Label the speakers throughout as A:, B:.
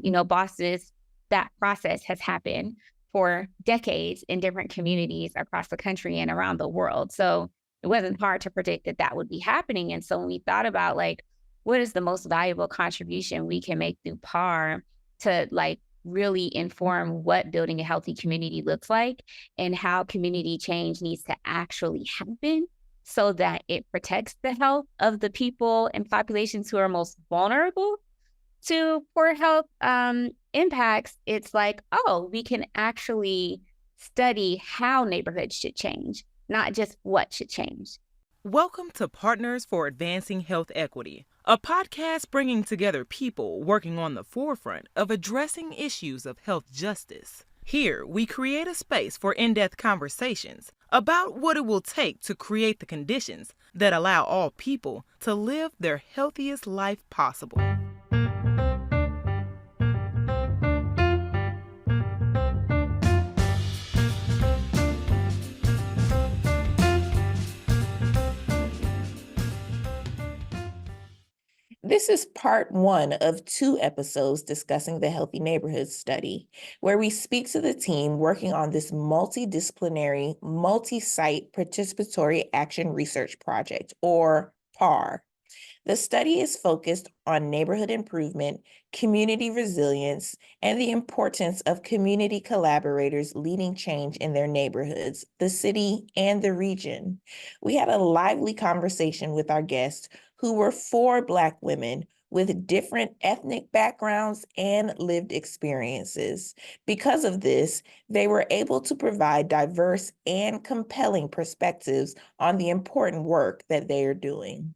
A: that process has happened for decades in different communities across the country and around the world. So it wasn't hard to predict that that would be happening. And so when we thought about like, what is the most valuable contribution we can make through PAR to like really inform what building a healthy community looks like and how community change needs to actually happen so that it protects the health of the people and populations who are most vulnerable to poor health impacts, it's like, oh, we can actually study how neighborhoods should change, not just what should change.
B: Welcome to Partners for Advancing Health Equity, a podcast bringing together people working on the forefront of addressing issues of health justice. Here, we create a space for in-depth conversations about what it will take to create the conditions that allow all people to live their healthiest life possible.
C: This is part 1 of 2 episodes discussing the Healthy Neighborhoods Study, where we speak to the team working on this multidisciplinary, multi-site participatory action research project, or PAR. The study is focused on neighborhood improvement, community resilience, and the importance of community collaborators leading change in their neighborhoods, the city, and the region. We had a lively conversation with our guests, who were 4 Black women with different ethnic backgrounds and lived experiences. Because of this, they were able to provide diverse and compelling perspectives on the important work that they are doing.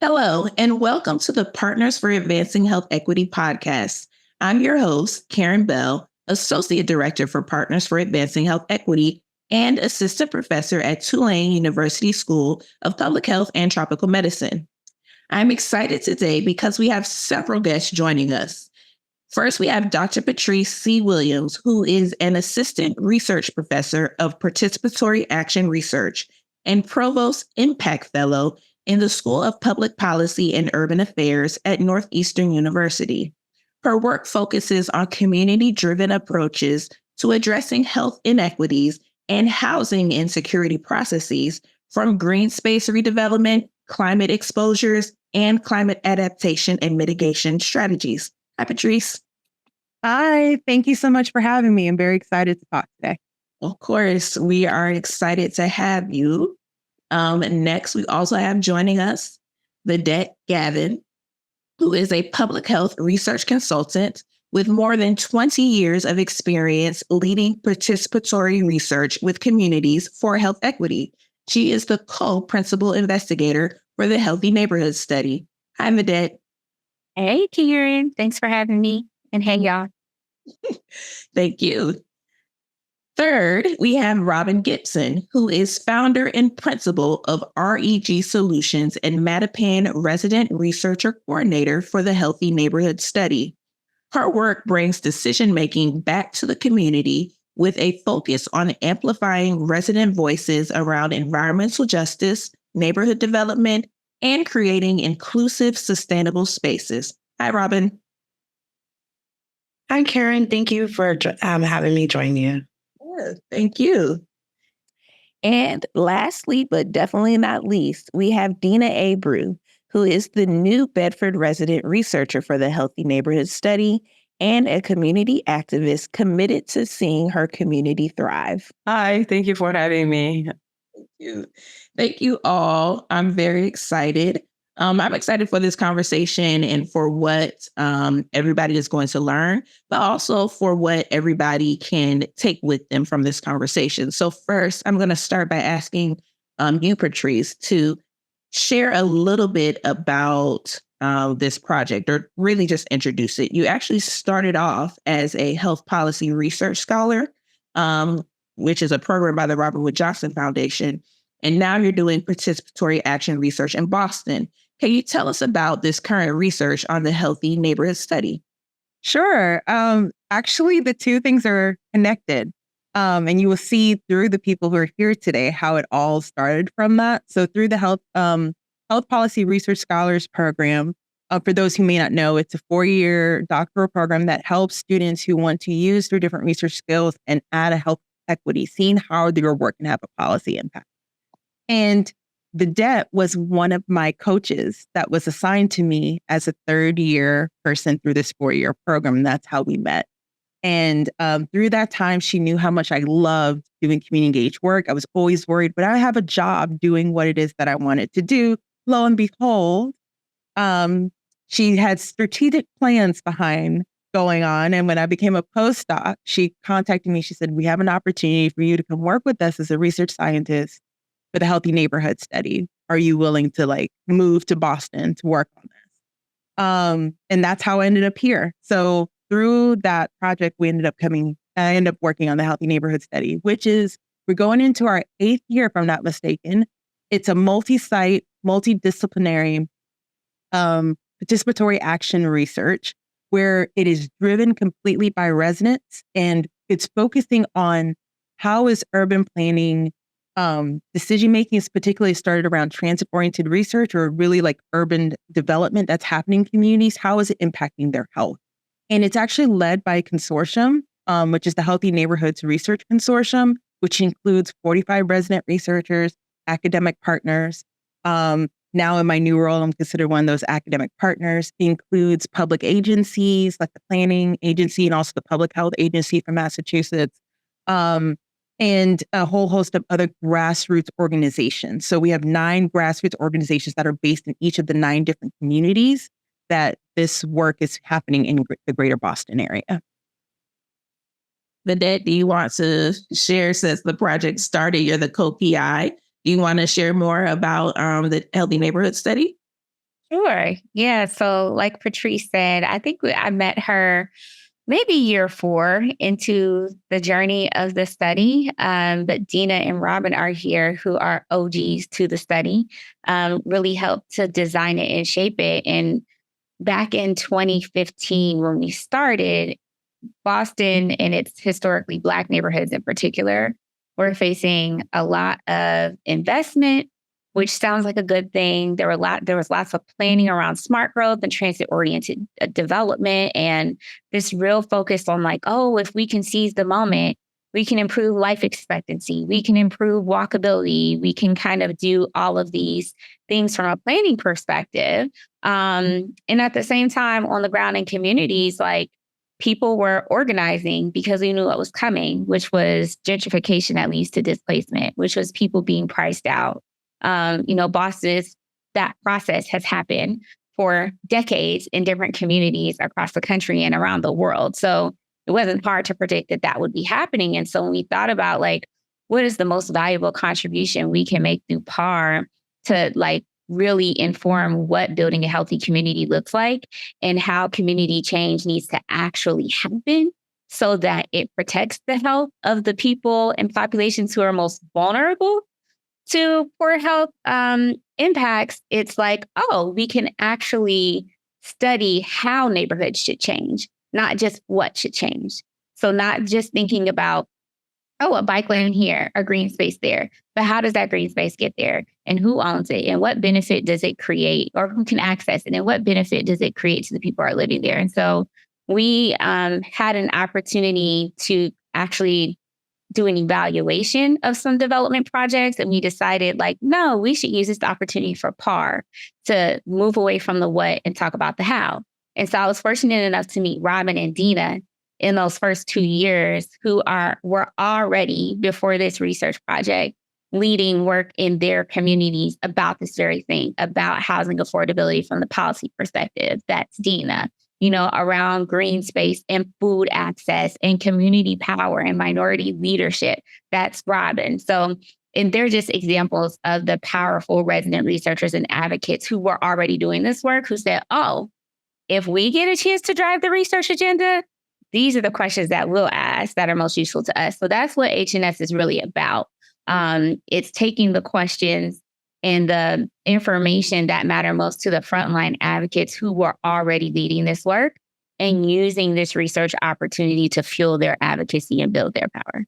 C: Hello, and welcome to the Partners for Advancing Health Equity podcast. I'm your host, Karen Bell, Associate Director for Partners for Advancing Health Equity and Assistant Professor at Tulane University School of Public Health and Tropical Medicine. I'm excited today because we have several guests joining us. First, we have Dr. Patrice C. Williams, who is an Assistant Research Professor of Participatory Action Research and Provost Impact Fellow in the School of Public Policy and Urban Affairs at Northeastern University. Her work focuses on community-driven approaches to addressing health inequities and housing insecurity processes, from green space redevelopment, climate exposures, and climate adaptation and mitigation strategies. Hi, Patrice.
D: Hi, thank you so much for having me. I'm very excited to talk today.
C: Of course, we are excited to have you. Next, we also have joining us Vedette Gavin, who is a public health research consultant with more than 20 years of experience leading participatory research with communities for health equity. She is the co-principal investigator for the Healthy Neighborhoods Study. Hi, Vedette.
A: Hey, Karen. Thanks for having me. And hey, y'all.
C: Thank you. Third, we have Robyn Gibson, who is founder and principal of R.E.G Solutions and Mattapan resident researcher coordinator for the Healthy Neighborhood Study. Her work brings decision-making back to the community with a focus on amplifying resident voices around environmental justice, neighborhood development, and creating inclusive, sustainable spaces. Hi, Robyn.
E: Hi, Karen. Thank you for having me join you.
C: Yeah, thank you. And lastly, but definitely not least, we have Dina Abreu, who is the new Bedford resident researcher for the Healthy Neighborhood Study and a community activist committed to seeing her community thrive.
D: Hi, thank you for having me.
C: Thank you. Thank you all. I'm very excited. I'm excited for this conversation and for what everybody is going to learn, but also for what everybody can take with them from this conversation. So first, I'm going to start by asking you, Patrice, to share a little bit about this project, or really just introduce it. You actually started off as a health policy research scholar, which is a program by the Robert Wood Johnson Foundation. And now you're doing participatory action research in Boston. Can you tell us about this current research on the Healthy Neighborhood Study?
D: Sure. Actually, the two things are connected. And you will see through the people who are here today how it all started from that. So through the Health Policy Research Scholars Program, For those who may not know, it's a 4-year doctoral program that helps students who want to use their different research skills and add a health equity, seeing how your work can have a policy impact. And Vedette was one of my coaches that was assigned to me as a 3rd-year person through this 4-year program. That's how we met. And through that time, she knew how much I loved doing community engaged work. I was always worried, but I have a job doing what it is that I wanted to do. Lo and behold, she had strategic plans behind going on. And when I became a postdoc, she contacted me. She said, we have an opportunity for you to come work with us as a research scientist for the Healthy Neighborhood Study. Are you willing to move to Boston to work on this? And that's how I ended up here. So through that project, I ended up working on the Healthy Neighborhood Study, which is, we're going into our 8th year, if I'm not mistaken. It's a multi-site, multidisciplinary, participatory action research where it is driven completely by residents, and it's focusing on how is urban planning, decision-making is particularly started around transit-oriented research, or really urban development that's happening in communities. How is it impacting their health? And it's actually led by a consortium, which is the Healthy Neighborhoods Research Consortium, which includes 45 resident researchers, academic partners. Now in my new role, I'm considered one of those academic partners. It includes public agencies like the Planning Agency and also the Public Health Agency from Massachusetts, and a whole host of other grassroots organizations. So we have 9 grassroots organizations that are based in each of the 9 different communities that this work is happening in the greater Boston area.
C: Vedette, do you want to share, since the project started, you're the co-PI, do you want to share more about the Healthy Neighborhood Study?
A: Sure. Yeah. So like Patrice said, I think I met her maybe year 4 into the journey of the study. But Dina and Robyn are here, who are OGs to the study, really helped to design it and shape it. And back in 2015, when we started, Boston and its historically Black neighborhoods in particular were facing a lot of investment, which sounds like a good thing. There was lots of planning around smart growth and transit-oriented development, and this real focus on if we can seize the moment, we can improve life expectancy, we can improve walkability, we can kind of do all of these things from a planning perspective. And at the same time, on the ground in communities, people were organizing because we knew what was coming, which was gentrification that leads to displacement, which was people being priced out. Boston's, that process has happened for decades in different communities across the country and around the world. So it wasn't hard to predict that would be happening. And so when we thought about what is the most valuable contribution we can make through PAR to really inform what building a healthy community looks like and how community change needs to actually happen so that it protects the health of the people and populations who are most vulnerable to poor health impacts, it's we can actually study how neighborhoods should change, not just what should change. So not just thinking about, a bike lane here, a green space there, but how does that green space get there? And who owns it? And what benefit does it create? Or who can access it? And what benefit does it create to the people who are living there? And so we had an opportunity to actually do an evaluation of some development projects. And we decided no, we should use this opportunity for PAR to move away from the what and talk about the how. And so I was fortunate enough to meet Robyn and Dina in those first 2 years, who were already, before this research project, leading work in their communities about this very thing, about housing affordability from the policy perspective. That's Dina. Around green space and food access and community power and minority leadership. That's Robyn. So, and they're just examples of the powerful resident researchers and advocates who were already doing this work, who said, if we get a chance to drive the research agenda, these are the questions that we'll ask that are most useful to us. So that's what HNS is really about. It's taking the questions and the information that matter most to the frontline advocates who were already leading this work and using this research opportunity to fuel their advocacy and build their power.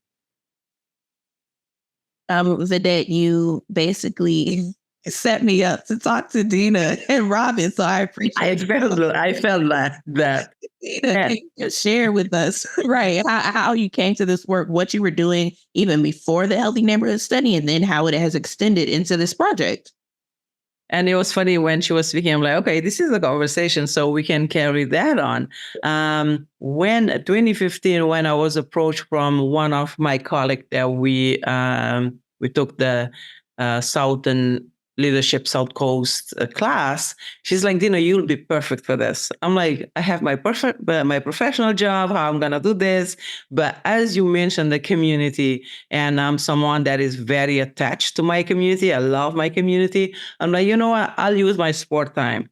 C: Vedette, you basically set me up to talk to Dina and Robyn. So I appreciate
E: I felt that.
C: Dina, can you just share with us, right, how you came to this work, what you were doing even before the Healthy Neighborhood Study, and then how it has extended into this project.
F: And it was funny when she was speaking, I'm like, okay, this is a conversation, so we can carry that on. When 2015, when I was approached from one of my colleagues that we took the Southern Leadership South Coast class, she's like, Dina, you'll be perfect for this. I'm like, I have my professional job, how I'm going to do this. But as you mentioned, the community, and I'm someone that is very attached to my community. I love my community. I'm like, you know what? I'll use my sport time.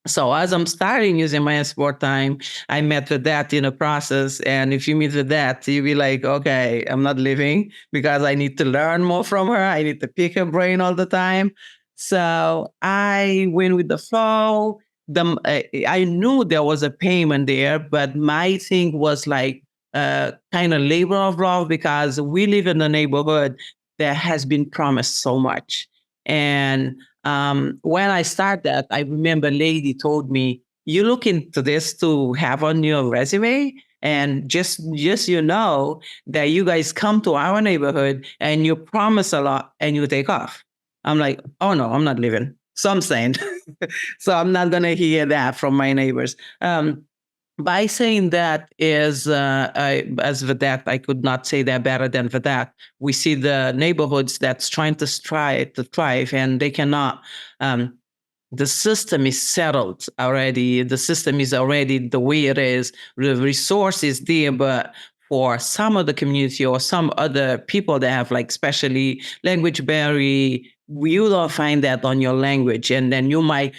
F: So as I'm starting using my sport time, I met Vedette in the process. And if you meet Vedette, you'll be like, okay, I'm not leaving because I need to learn more from her. I need to pick her brain all the time. So I went with the flow. I knew there was a payment there, but my thing was like kind of labor of love because we live in a neighborhood that has been promised so much. And when I started that, I remember a lady told me, you look into this to have on your resume, and just you know that you guys come to our neighborhood and you promise a lot and you take off. I'm like, oh no, I'm not leaving. So I'm saying, so I'm not going to hear that from my neighbors. By saying that is, as Vedette, I could not say that better than Vedette. We see the neighborhoods that's trying to thrive, and they cannot. The system is settled already. The system is already the way it is. The resource is there, but for some of the community or some other people that have like especially language barrier, you don't find that on your language, and then you might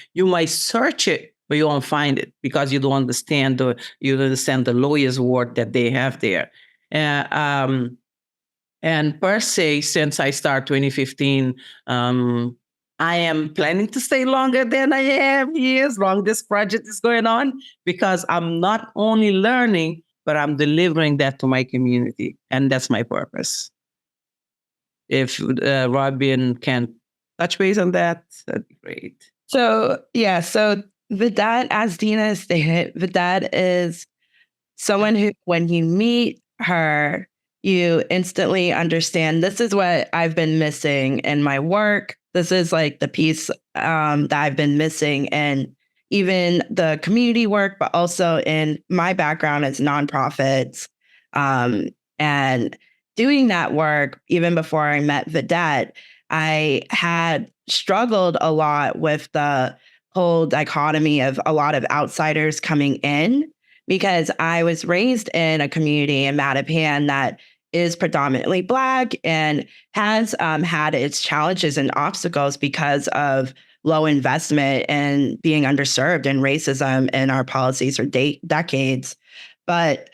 F: search it, but you won't find it because you don't understand the lawyer's word that they have there. And per se, since I started 2015, I am planning to stay longer than I have here as long as this project is going on, because I'm not only learning, but I'm delivering that to my community. And that's my purpose. If Robyn can touch base on that, that'd be great.
E: So Vedette, as Dina stated, Vedette is someone who, when you meet her, you instantly understand this is what I've been missing in my work. This is like the piece that I've been missing in even the community work, but also in my background as nonprofits. And doing that work, even before I met Vedette, I had struggled a lot with the whole dichotomy of a lot of outsiders coming in, because I was raised in a community in Mattapan that is predominantly Black and has had its challenges and obstacles because of low investment and being underserved and racism in our policies for decades. But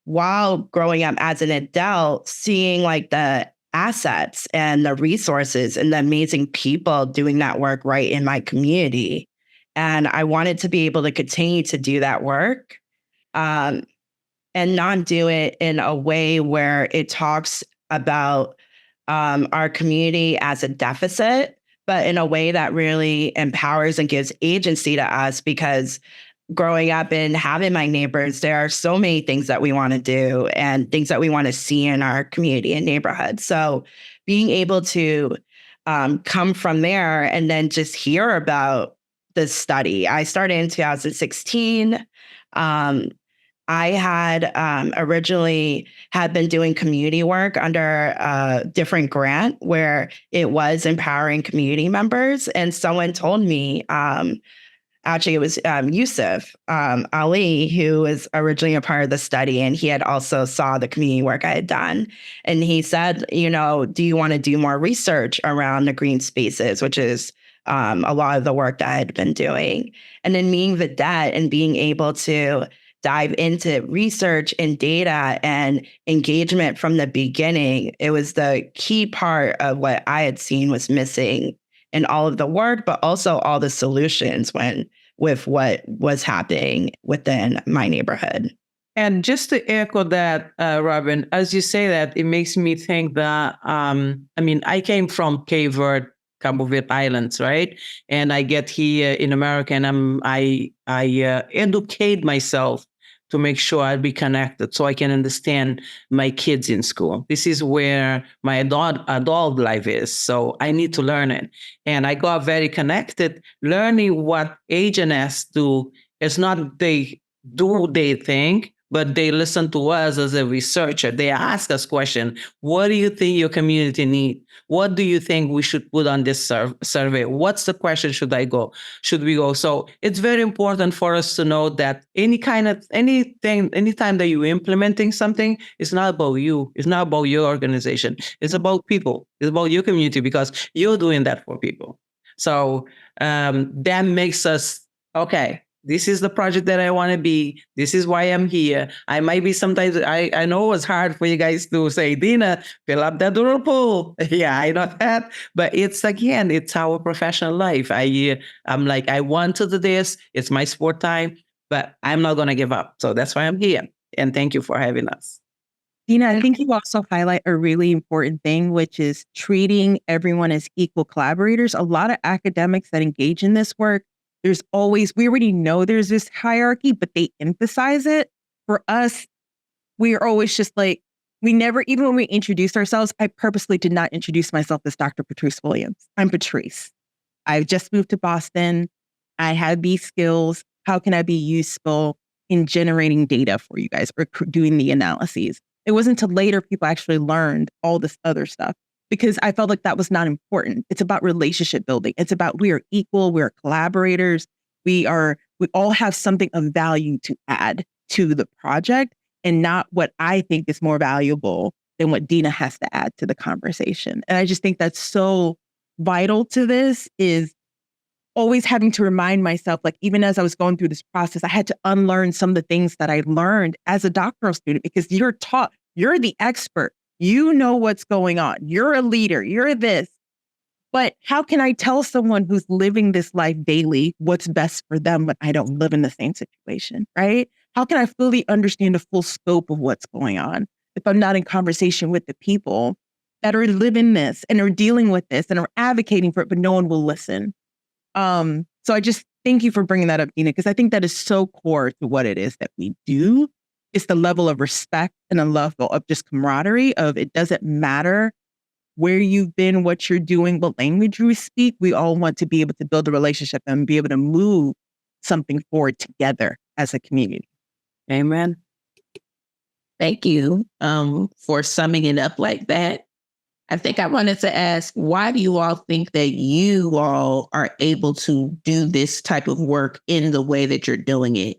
E: while growing up as an adult, seeing like the assets and the resources and the amazing people doing that work right in my community. And I wanted to be able to continue to do that work and not do it in a way where it talks about our community as a deficit, but in a way that really empowers and gives agency to us, because growing up and having my neighbors, there are so many things that we want to do and things that we want to see in our community and neighborhood. So being able to come from there and then just hear about the study. I started in 2016. I had originally had been doing community work under a different grant where it was empowering community members. And someone told me, actually, it was Yusuf Ali, who was originally a part of the study, and he had also saw the community work I had done. And he said, do you want to do more research around the green spaces, which is a lot of the work that I had been doing. And then meeting Vedette and being able to dive into research and data and engagement from the beginning, it was the key part of what I had seen was missing in all of the work, but also all the solutions with what was happening within my neighborhood.
F: And just to echo that, Robyn, as you say that, it makes me think that, I came from Cape Verde, Cabo Verde Islands, right? And I get here in America, and I educate myself to make sure I be connected so I can understand my kids in school. This is where my adult life is. So I need to learn it. And I got very connected. Learning what agents do is not they do they think, but they listen to us as a researcher. They ask us questions. What do you think your community need? What do you think we should put on this survey? What's the question should we go? So it's very important for us to know that anytime that you're implementing something, it's not about you. It's not about your organization. It's about people. It's about your community because you're doing that for people. So that makes us, okay, this is the project that I want to be. This is why I'm here. I might be sometimes, I know it's hard for you guys to say, Dina, fill up that doodle pool. Yeah, I know that. But it's our professional life. I'm like, I want to do this. It's my sport time, but I'm not going to give up. So that's why I'm here. And thank you for having us.
D: Dina, I think you also highlight a really important thing, which is treating everyone as equal collaborators. A lot of academics that engage in this work, we already know there's this hierarchy, but they emphasize it. For us, we are always just like, even when we introduce ourselves, I purposely did not introduce myself as Dr. Patrice Williams. I'm Patrice. I've just moved to Boston. I have these skills. How can I be useful in generating data for you guys or doing the analyses? It wasn't until later people actually learned all this other stuff, because I felt like that was not important. It's about relationship building. It's about we are equal, we're collaborators. We all have something of value to add to the project, and not what I think is more valuable than what Dina has to add to the conversation. And I just think that's so vital to this, is always having to remind myself, like even as I was going through this process, I had to unlearn some of the things that I learned as a doctoral student, because you're taught, you're the expert. You know what's going on. You're a leader. You're this. But how can I tell someone who's living this life daily what's best for them when I don't live in the same situation, right? How can I fully understand the full scope of what's going on if I'm not in conversation with the people that are living this and are dealing with this and are advocating for it, but no one will listen? So I just thank you for bringing that up, Dina, because I think that is so core to what it is that we do. It's the level of respect and a level of just camaraderie of, it doesn't matter where you've been, what you're doing, what language you speak. We all want to be able to build a relationship and be able to move something forward together as a community.
F: Amen.
C: Thank you for summing it up like that. I think I wanted to ask, why do you all think that you all are able to do this type of work in the way that you're doing it,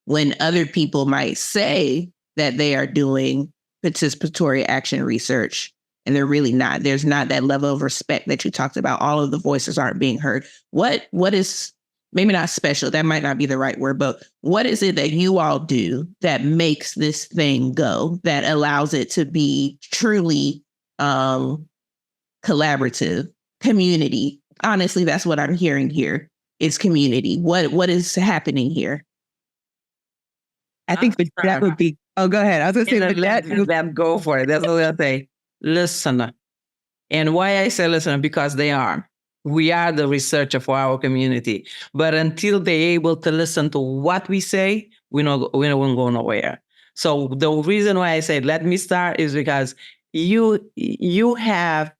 C: when other people might say that they are doing participatory action research and they're really not? There's not that level of respect that you talked about. All of the voices aren't being heard. What is, maybe not special, that might not be the right word, but what is it that you all do that makes this thing go, that allows it to be truly collaborative, community? Honestly, that's what I'm hearing here, is community. What is happening here?
D: I think that would be, oh, go ahead. I was going to say,
F: let go for it. That's what I say. Listener. And why I say listener, because we are the researcher for our community. But until they're able to listen to what we say, we won't go nowhere. So the reason why I say, let me start, is because you have,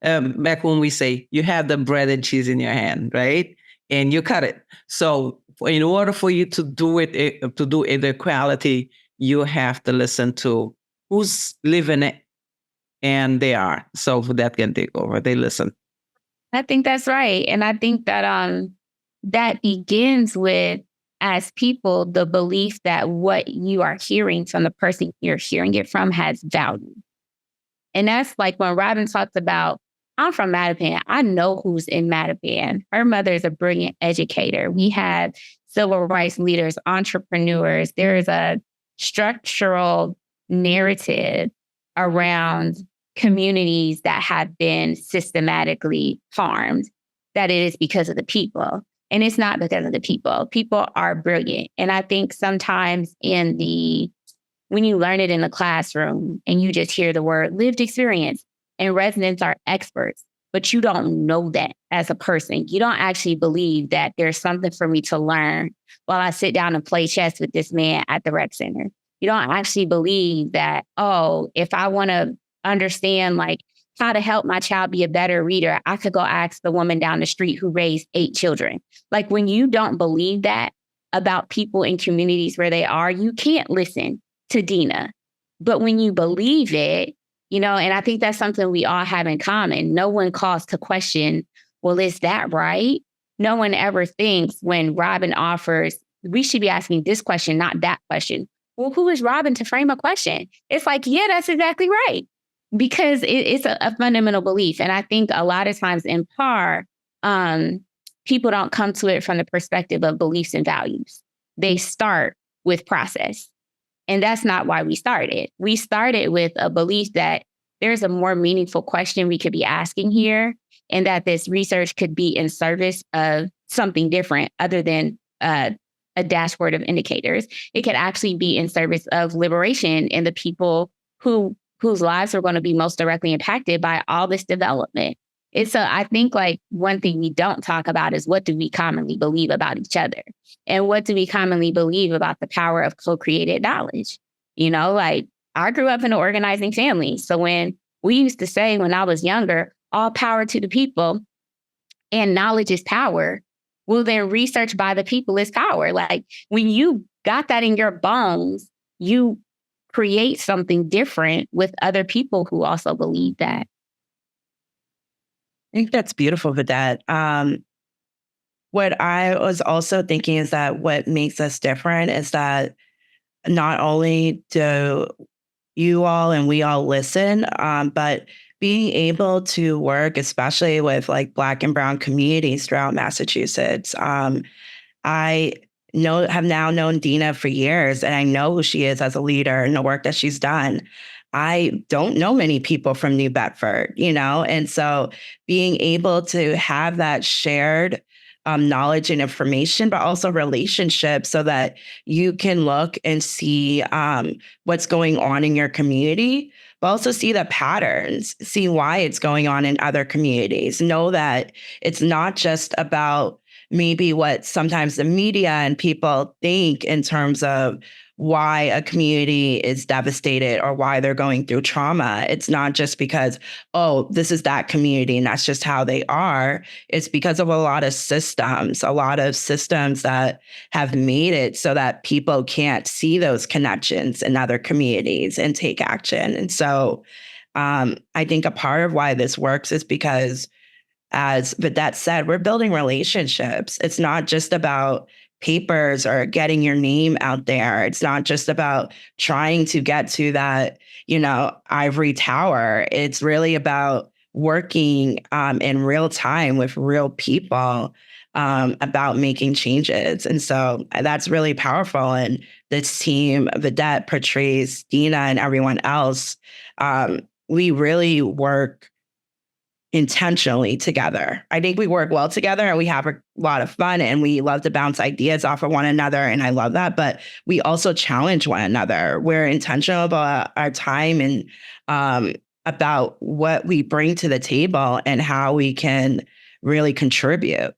F: back when we say, you have the bread and cheese in your hand, right? And you cut it. So in order for you to do it, to do inequality, you have to listen to who's living it, and they are. So that can take over. They listen.
A: I think that's right. And I think that that begins with, as people, the belief that what you are hearing from the person you're hearing it from has value. And that's like when Robyn talks about, I'm from Mattapan. I know who's in Mattapan. Her mother is a brilliant educator. We have civil rights leaders, entrepreneurs. There is a structural narrative around communities that have been systematically harmed, that it is because of the people. And it's not because of the people. People are brilliant. And I think sometimes in the when you learn it in the classroom and you just hear the word lived experience, and residents are experts, but you don't know that as a person. You don't actually believe that there's something for me to learn while I sit down and play chess with this man at the rec center. You don't actually believe that, oh, if I want to understand like how to help my child be a better reader, I could go ask the woman down the street who raised 8 children. Like when you don't believe that about people in communities where they are, you can't listen to Dina. But when you believe it, and I think that's something we all have in common. No one calls to question, well, is that right? No one ever thinks when Robyn offers, we should be asking this question, not that question. Well, who is Robyn to frame a question? It's like, yeah, that's exactly right. Because it's a fundamental belief. And I think a lot of times in PAR, people don't come to it from the perspective of beliefs and values. They start with process. And that's not why we started. We started with a belief that there's a more meaningful question we could be asking here, and that this research could be in service of something different other than a dashboard of indicators. It could actually be in service of liberation and the people whose lives are going to be most directly impacted by all this development. And so I think like one thing we don't talk about is what do we commonly believe about each other? And what do we commonly believe about the power of co-created knowledge? Like I grew up in an organizing family. So when we used to say when I was younger, all power to the people and knowledge is power, well, then research by the people is power. Like when you got that in your bones, you create something different with other people who also believe that.
E: I think that's beautiful, Vedette. What I was also thinking is that what makes us different is that not only do you all and we all listen, but being able to work, especially with like Black and Brown communities throughout Massachusetts. I have now known Dina for years, and I know who she is as a leader and the work that she's done. I don't know many people from New Bedford, and so being able to have that shared knowledge and information, but also relationships so that you can look and see what's going on in your community, but also see the patterns, see why it's going on in other communities. Know that it's not just about maybe what sometimes the media and people think in terms of why a community is devastated or why they're going through trauma. It's not just because, oh, this is that community and that's just how they are. It's because of a lot of systems that have made it so that people can't see those connections in other communities and take action. And so I think a part of why this works is because, as Vedette said, we're building relationships. It's not just about papers or getting your name out there. It's not just about trying to get to that, ivory tower. It's really about working in real time with real people about making changes. And so that's really powerful. And this team, Vedette, portrays Dina and everyone else. We really work intentionally together. I think we work well together and we have a lot of fun and we love to bounce ideas off of one another. And I love that. But we also challenge one another. We're intentional about our time and about what we bring to the table and how we can really contribute.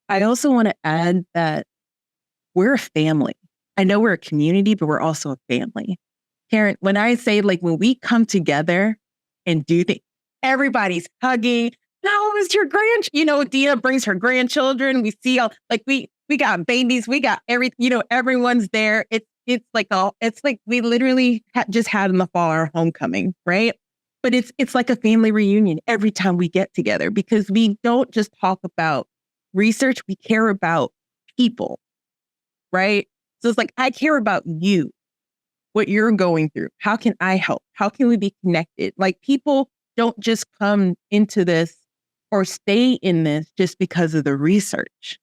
D: I also want to add that we're a family. I know we're a community, but we're also a family. Karen, when I say like when we come together and do things, everybody's hugging. How was your Dina brings her grandchildren. We see all we got babies, we got everything. Everyone's there. It's like we literally just had in the fall our homecoming, right? But it's like a family reunion every time we get together because we don't just talk about research. We care about people, right? So it's like I care about you. What you're going through. How can I help? How can we be connected? Like people don't just come into this or stay in this just because of the research,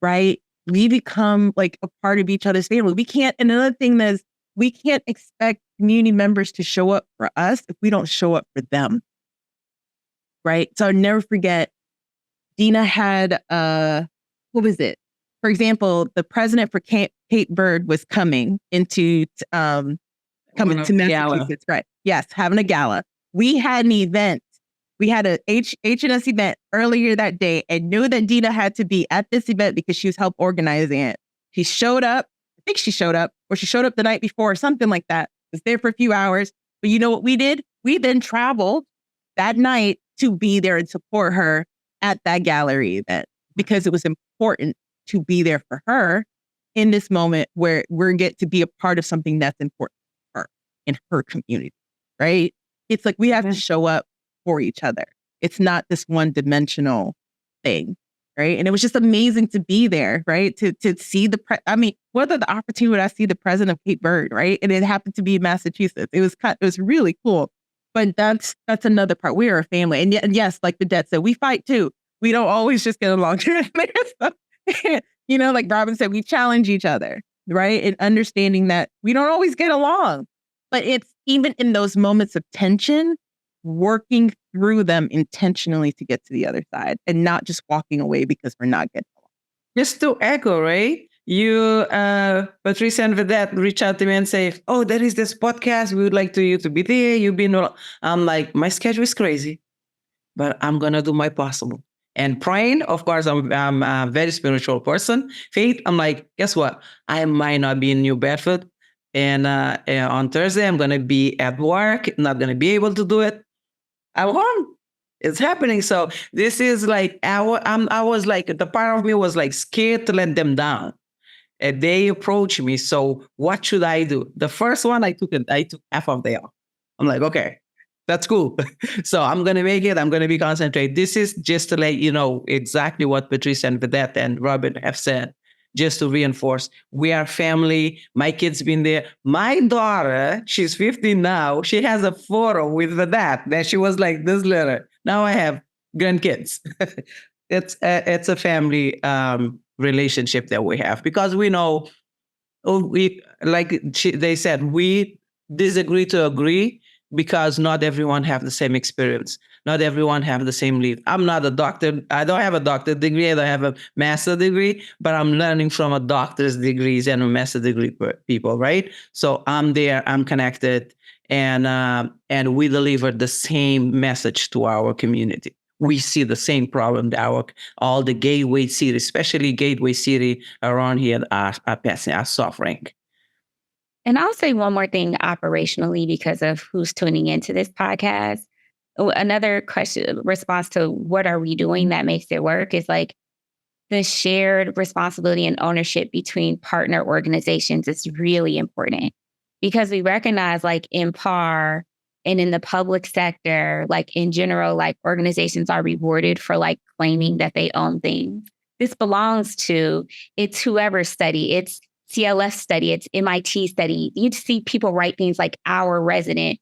D: right? We become like a part of each other's family. And another thing is we can't expect community members to show up for us if we don't show up for them, right? So I'll never forget, Dina had, what was it? for example, the president for Cape Verde was coming to Massachusetts, right? Yes, having a gala. We had an event. We had a H&S event earlier that day and knew that Dina had to be at this event because she was help organizing it. She showed up. I think she showed up, or she showed up the night before or something like that. Was there for a few hours. But you know what we did? We then traveled that night to be there and support her at that gallery event because it was important to be there for her in this moment where we get to be a part of something that's important for her in her community, right? It's like we have to show up for each other. It's not this one-dimensional thing, right? And it was just amazing to be there, right? To see what are the opportunity would I see the president of Cape Verde, right? And it happened to be in Massachusetts. It was really cool. But that's another part. We are a family. And yes, like Vedette said, we fight too. We don't always just get along. Like Robyn said, we challenge each other, right? And understanding that we don't always get along. But it's even in those moments of tension, working through them intentionally to get to the other side and not just walking away because we're not getting along.
F: Just to echo, right? You, Patricia and Vedette reach out to me and say, oh, there is this podcast. We would like you to be there. I'm like, my schedule is crazy, but I'm going to do my possible. And praying, of course, I'm a very spiritual person. Faith, I'm like, guess what? I might not be in New Bedford. And on Thursday, I'm going to be at work, not going to be able to do it. I'm home. It's happening. So this is like, I was like, the part of me was like scared to let them down. And they approached me. So what should I do? The first one, I took half of the day off. I'm like, okay, that's cool. So I'm going to make it. I'm going to be concentrated. This is just to let you know exactly what Patricia and Vedette and Robyn have said, just to reinforce. We are family. My kid's been there. My daughter, she's 15 now. She has a photo with Vedette that she was like this little. Now I have grandkids. It's a family relationship that we have because we know, they said, we disagree to agree because not everyone have the same experience. Not everyone have the same lead. I'm not a doctor. I don't have a doctorate degree. I don't have a master's degree, but I'm learning from a doctor's degrees and a master's degree people, right? So I'm there, I'm connected, and we deliver the same message to our community. We see the same problem that all the gateway cities, especially gateway city around here are suffering.
A: And I'll say one more thing operationally because of who's tuning into this podcast. Another response to what are we doing that makes it work is like the shared responsibility and ownership between partner organizations is really important because we recognize like in PAR and in the public sector, like in general, like organizations are rewarded for like claiming that they own things. This belongs to, it's whoever's study, it's CLF study, it's MIT study. You see people write things like our resident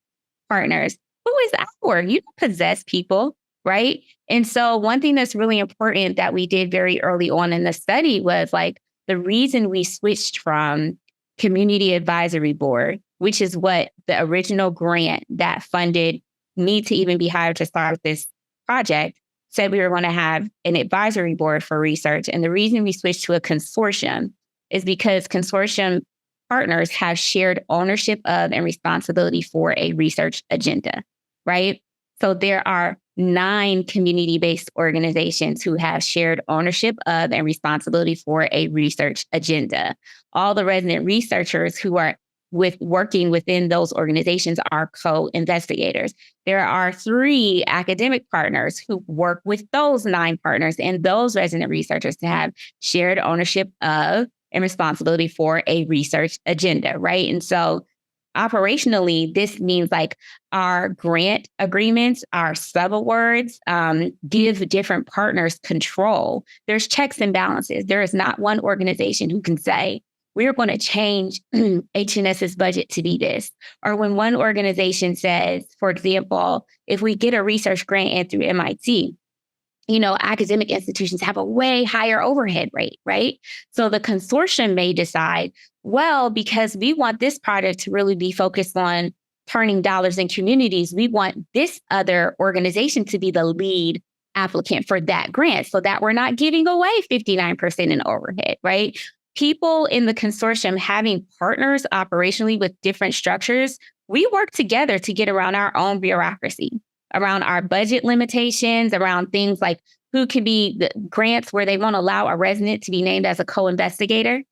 A: partners. Who is our? You don't possess people, right? And so one thing that's really important that we did very early on in the study was like the reason we switched from community advisory board, which is what the original grant that funded me to even be hired to start this project said we were going to have an advisory board for research. And the reason we switched to a consortium is because consortium partners have shared ownership of and responsibility for a research agenda, right? So there are 9 community-based organizations who have shared ownership of and responsibility for a research agenda. All the resident researchers who are working within those organizations are co-investigators. There are 3 academic partners who work with those 9 partners and those resident researchers to have shared ownership of and responsibility for a research agenda, right? And so operationally, this means like our grant agreements, our subawards, give different partners control. There's checks and balances. There is not one organization who can say, we're going to change H&S's budget to be this. Or when one organization says, for example, if we get a research grant in through MIT, academic institutions have a way higher overhead rate, right? So the consortium may decide, well, because we want this project to really be focused on turning dollars in communities, we want this other organization to be the lead applicant for that grant so that we're not giving away 59% in overhead, right? People in the consortium having partners operationally with different structures, we work together to get around our own bureaucracy, around our budget limitations, around things like who can be the grants where they won't allow a resident to be named as a co-investigator,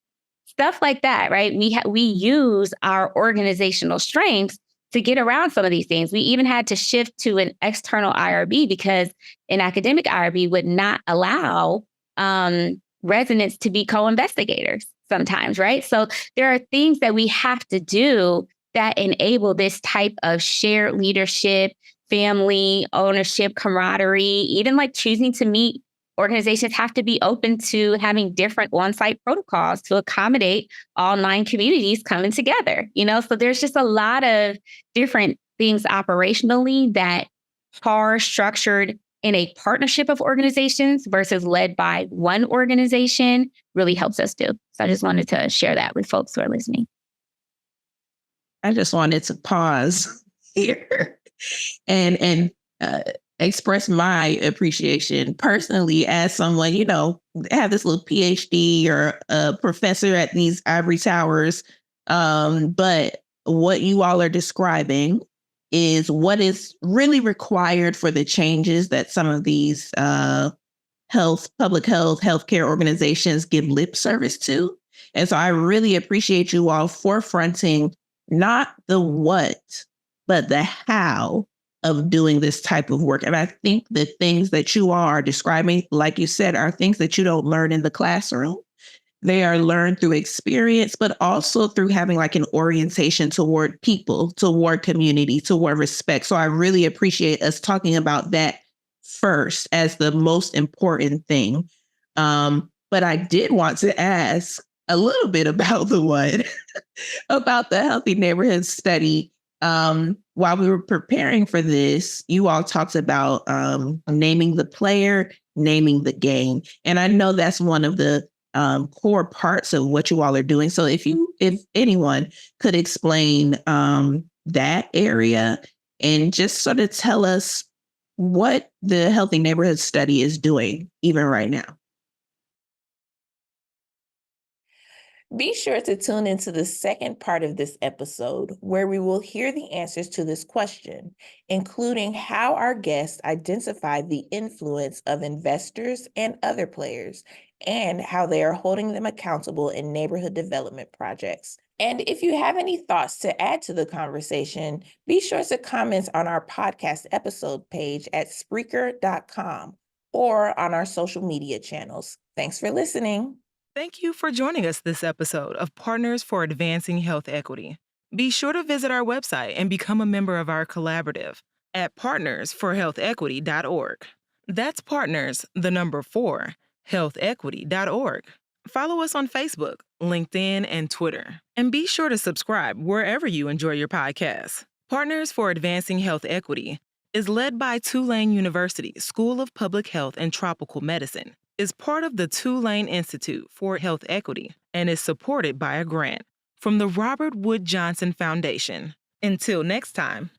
A: stuff like that, right? We use our organizational strengths to get around some of these things. We even had to shift to an external IRB because an academic IRB would not allow residents to be co-investigators sometimes, right? So there are things that we have to do that enable this type of shared leadership, family, ownership, camaraderie, even like choosing to meet. Organizations have to be open to having different on-site protocols to accommodate all 9 communities coming together, So there's just a lot of different things operationally that are structured in a partnership of organizations versus led by one organization really helps us do. So I just wanted to share that with folks who are listening.
C: I just wanted to pause here and express my appreciation personally as someone, have this little PhD or a professor at these ivory towers. But what you all are describing is what is really required for the changes that some of these public health, healthcare organizations give lip service to. And so I really appreciate you all forefronting not the what, but the how of doing this type of work. And I think the things that you all are describing, like you said, are things that you don't learn in the classroom. They are learned through experience, but also through having like an orientation toward people, toward community, toward respect. So I really appreciate us talking about that first as the most important thing. But I did want to ask a little bit about the what, about the Healthy Neighborhood Study. While we were preparing for this, you all talked about naming the player, naming the game. And I know that's one of the core parts of what you all are doing. So if anyone could explain that area and just sort of tell us what the Healthy Neighborhood Study is doing even right now.
G: Be sure to tune into the second part of this episode, where we will hear the answers to this question, including how our guests identify the influence of investors and other players, and how they are holding them accountable in neighborhood development projects. And if you have any thoughts to add to the conversation, be sure to comment on our podcast episode page at Spreaker.com or on our social media channels. Thanks for listening.
B: Thank you for joining us this episode of Partners for Advancing Health Equity. Be sure to visit our website and become a member of our collaborative at partnersforhealthequity.org. That's partners, the number 4, healthequity.org. Follow us on Facebook, LinkedIn, and Twitter. And be sure to subscribe wherever you enjoy your podcasts. Partners for Advancing Health Equity is led by Tulane University School of Public Health and Tropical Medicine, is part of the Tulane Institute for Health Equity, and is supported by a grant from the Robert Wood Johnson Foundation. Until next time.